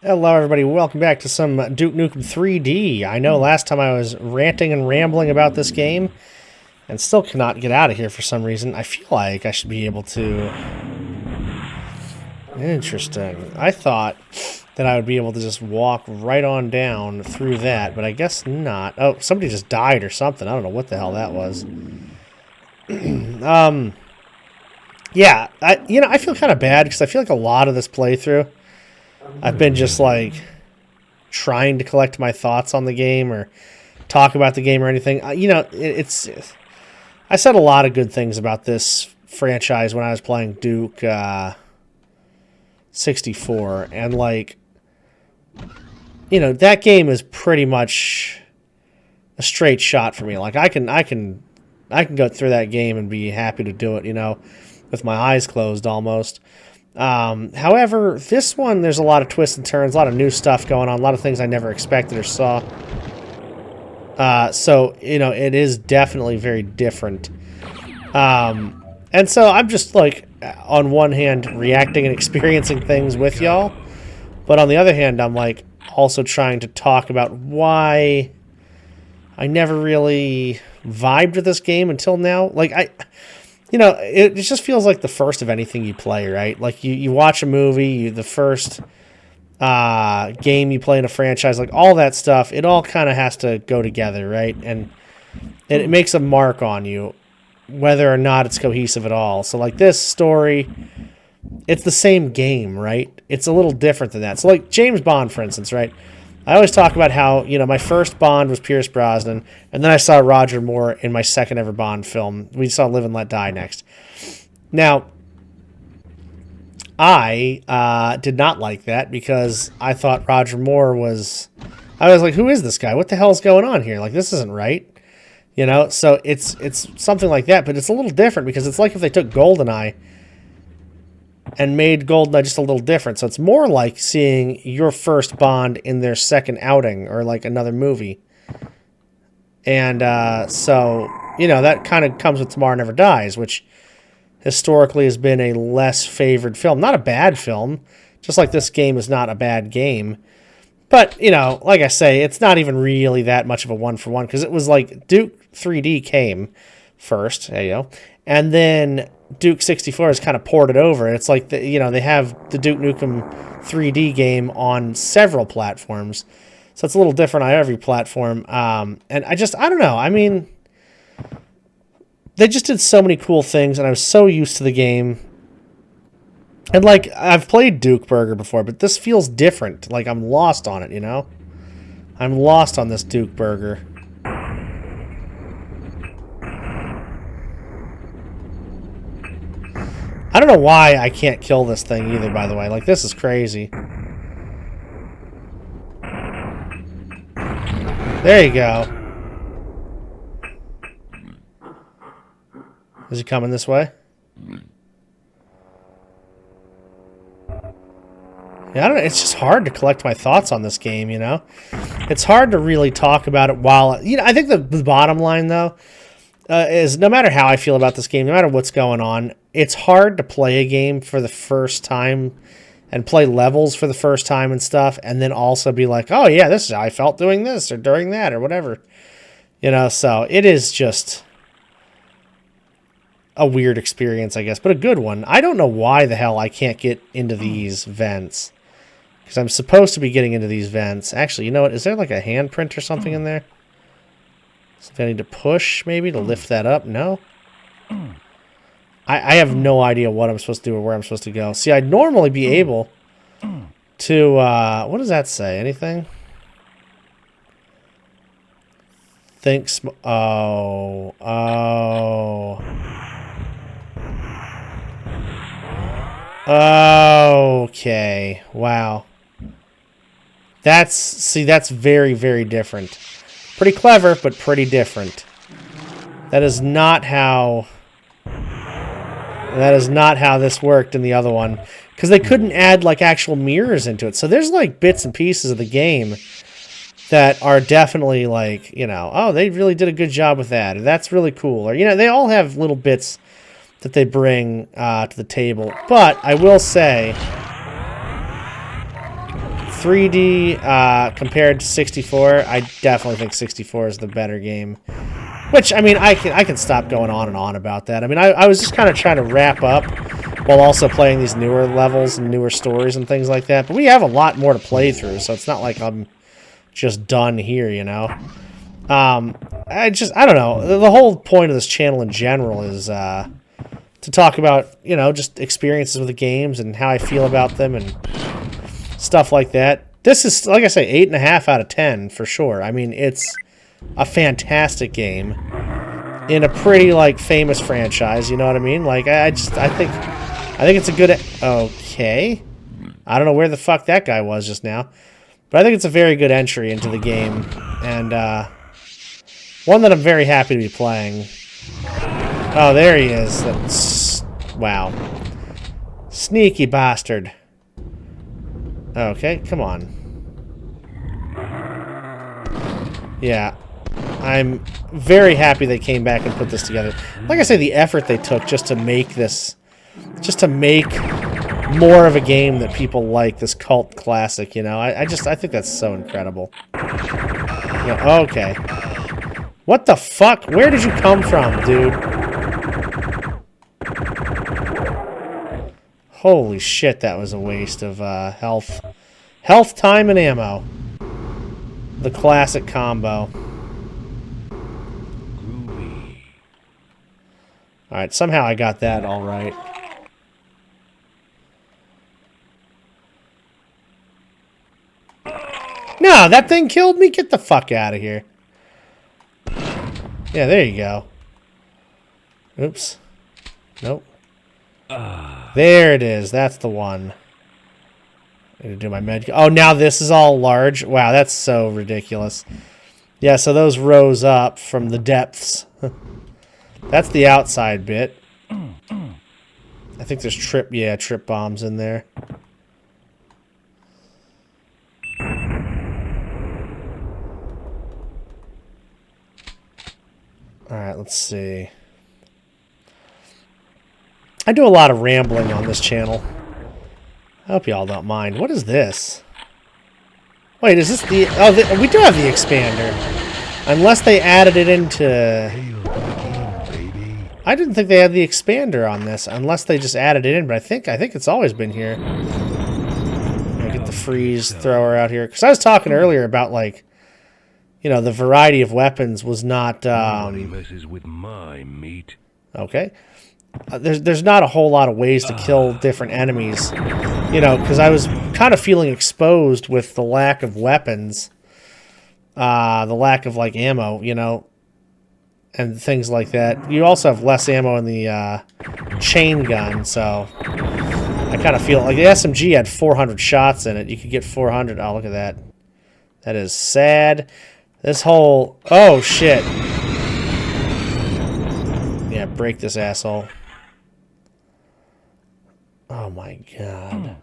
Hello everybody, welcome back to some Duke Nukem 3D. I know last time I was ranting and rambling about this game, and still cannot get out of here for some reason. I feel like I should be able to... Interesting. I thought that I would be able to just walk right on down through that, but I guess not. Oh, somebody just died or something. I don't know what the hell that was. Yeah, I feel kind of bad because I feel like a lot of this playthrough I've been just like trying to collect my thoughts on the game or talk about the game or anything. It's I said a lot of good things about this franchise when I was playing Duke 64, and that game is pretty much a straight shot for me. Like I can go through that game and be happy to do it, with my eyes closed almost. However, this one, there's a lot of twists and turns, a lot of new stuff going on, a lot of things I never expected or saw. So, it is definitely very different. And so I'm just, on one hand, reacting and experiencing things with y'all. But on the other hand, I'm, also trying to talk about why I never really vibed with this game until now. It just feels like the first of anything you play, right? Like, you watch a movie, the first game you play in a franchise, all that stuff, it all kind of has to go together, right? And it makes a mark on you, whether or not it's cohesive at all. So, this story, it's the same game, right? It's a little different than that. So, James Bond, for instance, right? I always talk about how, my first Bond was Pierce Brosnan, and then I saw Roger Moore in my second ever Bond film. We saw Live and Let Die next. Now, I did not like that because I thought Roger Moore was... I was like, who is this guy? What the hell is going on here? This isn't right. So it's something like that, but it's a little different because it's like if they took GoldenEye and made GoldenEye just a little different. So it's more like seeing your first Bond in their second outing or another movie. And so, that kind of comes with Tomorrow Never Dies, which historically has been a less favored film. Not a bad film, just like this game is not a bad game. But, like I say, it's not even really that much of a one-for-one because it was Duke 3D came first, and then Duke 64 is kind of ported over. It's they have the Duke Nukem 3D game on several platforms. So it's a little different on every platform. And I don't know. I mean, they just did so many cool things, and I was so used to the game. And, I've played Duke Burger before, but this feels different. I'm lost on it, I'm lost on this Duke Burger. I don't know why I can't kill this thing either, by the way. This is crazy. There you go. Is he coming this way? Yeah, I don't know. It's just hard to collect my thoughts on this game, It's hard to really talk about it while... I think the bottom line, though, is no matter how I feel about this game, no matter what's going on, it's hard to play a game for the first time and play levels for the first time and stuff, and then also be like, oh, yeah, this is how I felt doing this or during that or whatever. So it is just a weird experience, I guess, but a good one. I don't know why the hell I can't get into these vents. Because I'm supposed to be getting into these vents. Actually, you know what? Is there a handprint or something in there? Something I need to push, maybe, to lift that up? No? I have no idea what I'm supposed to do or where I'm supposed to go. See, I'd normally be able to... what does that say? Anything? Oh. Okay. Wow. That's very, very different. Pretty clever, but pretty different. That is not how this worked in the other one. Because they couldn't add, actual mirrors into it. So there's, bits and pieces of the game that are definitely, oh, they really did a good job with that. Or that's really cool. Or, they all have little bits that they bring to the table. But I will say... 3D compared to 64, I definitely think 64 is the better game. Which, I mean, I can stop going on and on about that. I mean, I was just kind of trying to wrap up while also playing these newer levels and newer stories and things like that. But we have a lot more to play through, so it's not like I'm just done here, you know? I don't know. The whole point of this channel in general is to talk about, you know, just experiences with the games and how I feel about them and stuff like that. This is, like I say, 8.5 out of 10 for sure. I mean, it's a fantastic game in a pretty, like, famous franchise, you know what I mean? Like, I think it's a good... Okay. I don't know where the fuck that guy was just now. But I think it's a very good entry into the game. And, one that I'm very happy to be playing. Oh, there he is. Wow. Sneaky bastard. Okay, come on. Yeah. I'm very happy they came back and put this together. Like I say, the effort they took just to make this... Just to make more of a game that people like, this cult classic, you know? I think that's so incredible. Yeah, okay. What the fuck? Where did you come from, dude? Holy shit, that was a waste of health. Health, time, and ammo. The classic combo. Alright, somehow I got that all right. No, that thing killed me? Get the fuck out of here. Yeah, there you go. Oops. Nope. There it is. That's the one. I need to do my med... Oh, now this is all large? Wow, that's so ridiculous. Yeah, so those rose up from the depths. That's the outside bit. I think there's trip bombs in there. Alright, let's see. I do a lot of rambling on this channel. I hope y'all don't mind. What is this? Wait, is this the... Oh, we do have the expander. Unless they added it into... I didn't think they had the expander on this. Unless they just added it in, but I think it's always been here. I'll get the freeze thrower out here. Because I was talking earlier about, like... You know, the variety of weapons was not... messes with my meat. Okay. There's not a whole lot of ways to kill different enemies. You know, because I was kind of feeling exposed with the lack of weapons. The lack of, like, ammo, you know. And things like that. You also have less ammo in the chain gun, so... I kind of feel... Like, the SMG had 400 shots in it. You could get 400... Oh, look at that. That is sad. This whole... Oh, shit. Yeah, break this asshole. Oh, my God.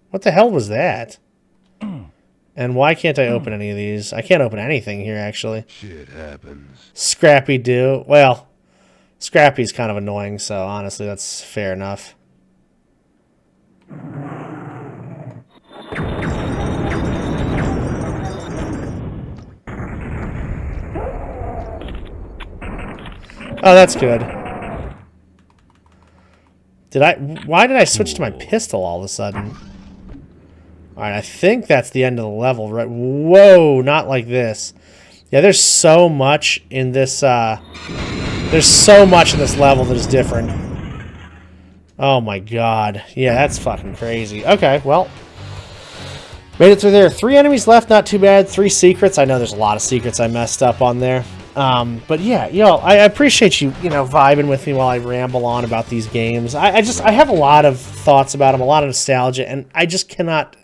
What the hell was that? And why can't I open any of these? I can't open anything here, actually. Shit happens. Scrappy do. Well, Scrappy's kind of annoying, so honestly, that's fair enough. Oh, that's good. Why did I switch to my pistol all of a sudden? Alright, I think that's the end of the level, right? Whoa, not like this. Yeah, there's so much in this, there's so much in this level that is different. Oh my god. Yeah, that's fucking crazy. Okay, well. Made it through there. 3 enemies left, not too bad. 3 secrets. I know there's a lot of secrets I messed up on there. But yeah, yo, I appreciate you, you know, vibing with me while I ramble on about these games. I have a lot of thoughts about them, a lot of nostalgia, and I just cannot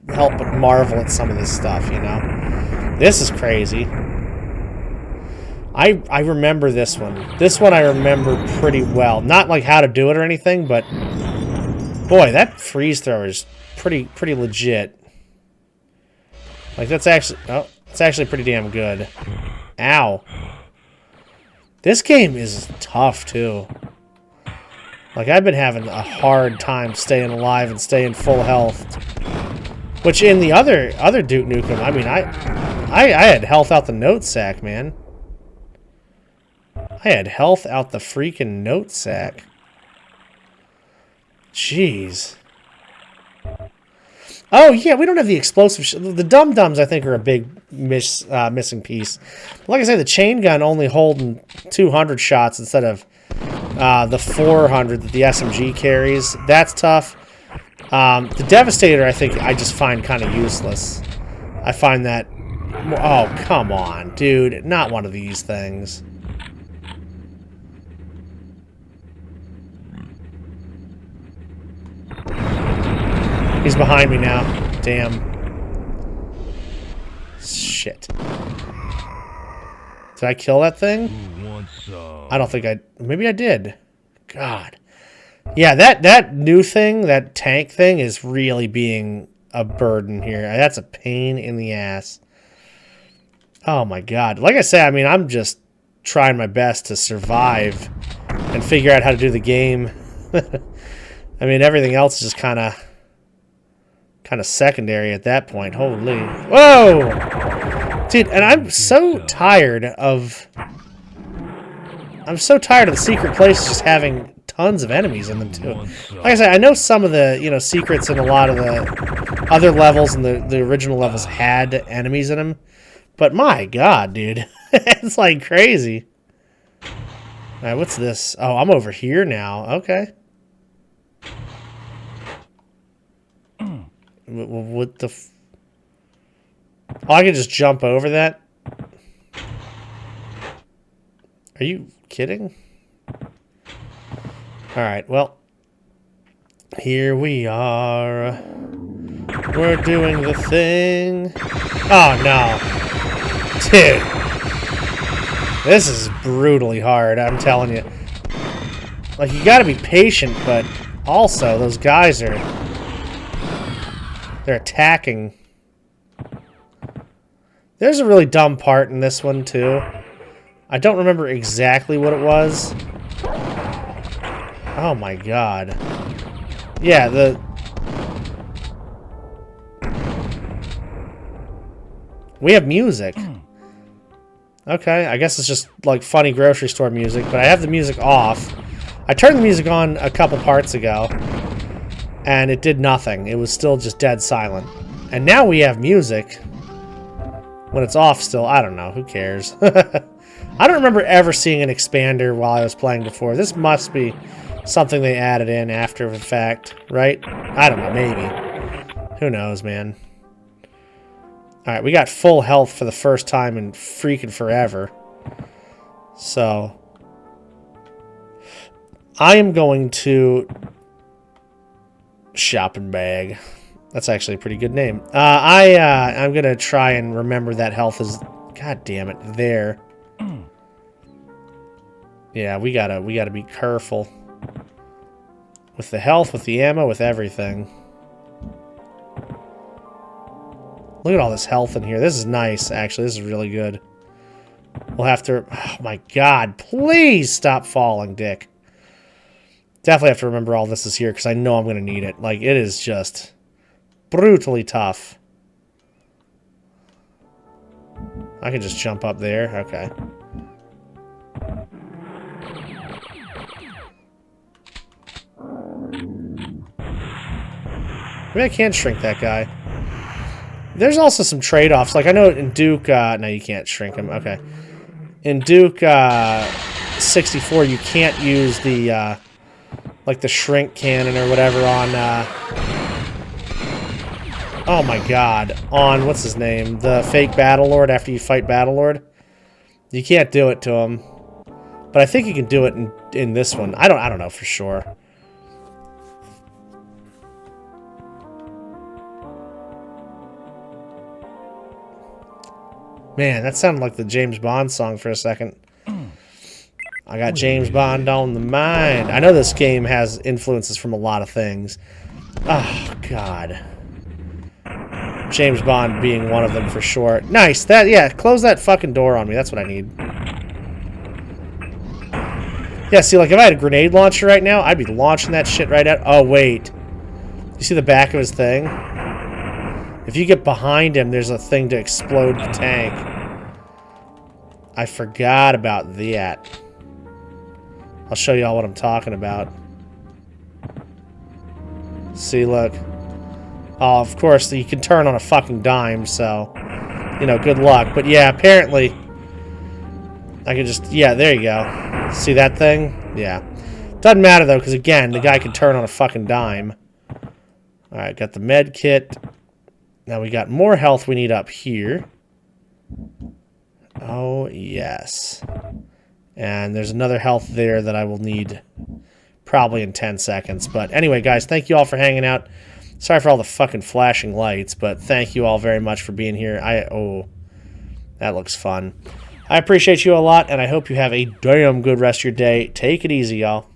help but marvel at some of this stuff, you know? This is crazy. I remember this one. This one I remember pretty well. Not like how to do it or anything, but boy, that freeze thrower is pretty legit. Like that's actually pretty damn good. Ow. This game is tough, too. Like, I've been having a hard time staying alive and staying full health. Which in the other Duke Nukem, I mean, I had health out the note sack, man. I had health out the freaking note sack. Jeez. Oh, yeah, we don't have the explosive... The dum-dums, I think, are a big missing piece. But like I said, the chain gun only holding 200 shots instead of the 400 that the SMG carries. That's tough. The Devastator, I think, I just find kind of useless. I find that... Oh, come on, dude. Not one of these things. He's behind me now. Damn. Shit. Did I kill that thing? I don't think I... Maybe I did. God. Yeah, that new thing, that tank thing, is really being a burden here. That's a pain in the ass. Oh my god. Like I say, I mean, I'm just trying my best to survive and figure out how to do the game. I mean, everything else is just kind of secondary at that point. Holy. Whoa! Dude, and I'm so tired of the secret places just having tons of enemies in them too. Like I said, I know some of the, you know, secrets in a lot of the other levels and the original levels had enemies in them. But my god, dude. It's like crazy. Alright, what's this? Oh, I'm over here now. Okay. What the Oh, I can just jump over that? Are you kidding? Alright, well. Here we are. We're doing the thing. Oh, no. Dude. This is brutally hard, I'm telling you. Like, you gotta be patient, but also, those guys are... They're attacking. There's a really dumb part in this one, too. I don't remember exactly what it was. Oh my god. Yeah, we have music. Okay, I guess it's just like funny grocery store music, but I have the music off. I turned the music on a couple parts ago, and it did nothing. It was still just dead silent. And now we have music. When it's off still, I don't know. Who cares? I don't remember ever seeing an expander while I was playing before. This must be something they added in after the fact, right? I don't know, maybe. Who knows, man. Alright, we got full health for the first time in freaking forever. So, I am going to shopping bag. That's actually a pretty good name. I'm gonna try and remember that health is... God damn it, there. Yeah, we gotta be careful. With the health, with the ammo, with everything. Look at all this health in here. This is nice, actually. This is really good. We'll have to... Oh my god, please stop falling, Dick. Definitely have to remember all this is here, because I know I'm gonna need it. Like, it is just... brutally tough. I can just jump up there. Okay. Maybe I can't shrink that guy. There's also some trade-offs. Like, I know in Duke... no, you can't shrink him. Okay. In Duke 64, you can't use the... like, the shrink cannon or whatever on... oh my god. On, what's his name? The fake Battlelord after you fight Battlelord. You can't do it to him. But I think you can do it in this one. I don't know for sure. Man, that sounded like the James Bond song for a second. I got James Bond on the mind. I know this game has influences from a lot of things. Oh, God. James Bond being one of them for sure. Nice. That, yeah, close that fucking door on me. That's what I need. Yeah, see, like, if I had a grenade launcher right now, I'd be launching that shit right out. Oh, wait. You see the back of his thing? If you get behind him, there's a thing to explode the tank. I forgot about that. I'll show y'all what I'm talking about. See, look. Oh, of course, you can turn on a fucking dime, so, you know, good luck. But yeah, apparently, I can just, yeah, there you go. See that thing? Yeah. Doesn't matter, though, because, again, the guy can turn on a fucking dime. Alright, got the med kit. Now we got more health we need up here. Oh, yes. And there's another health there that I will need probably in 10 seconds. But anyway, guys, thank you all for hanging out. Sorry for all the fucking flashing lights, but thank you all very much for being here. Oh, that looks fun. I appreciate you a lot, and I hope you have a damn good rest of your day. Take it easy, y'all.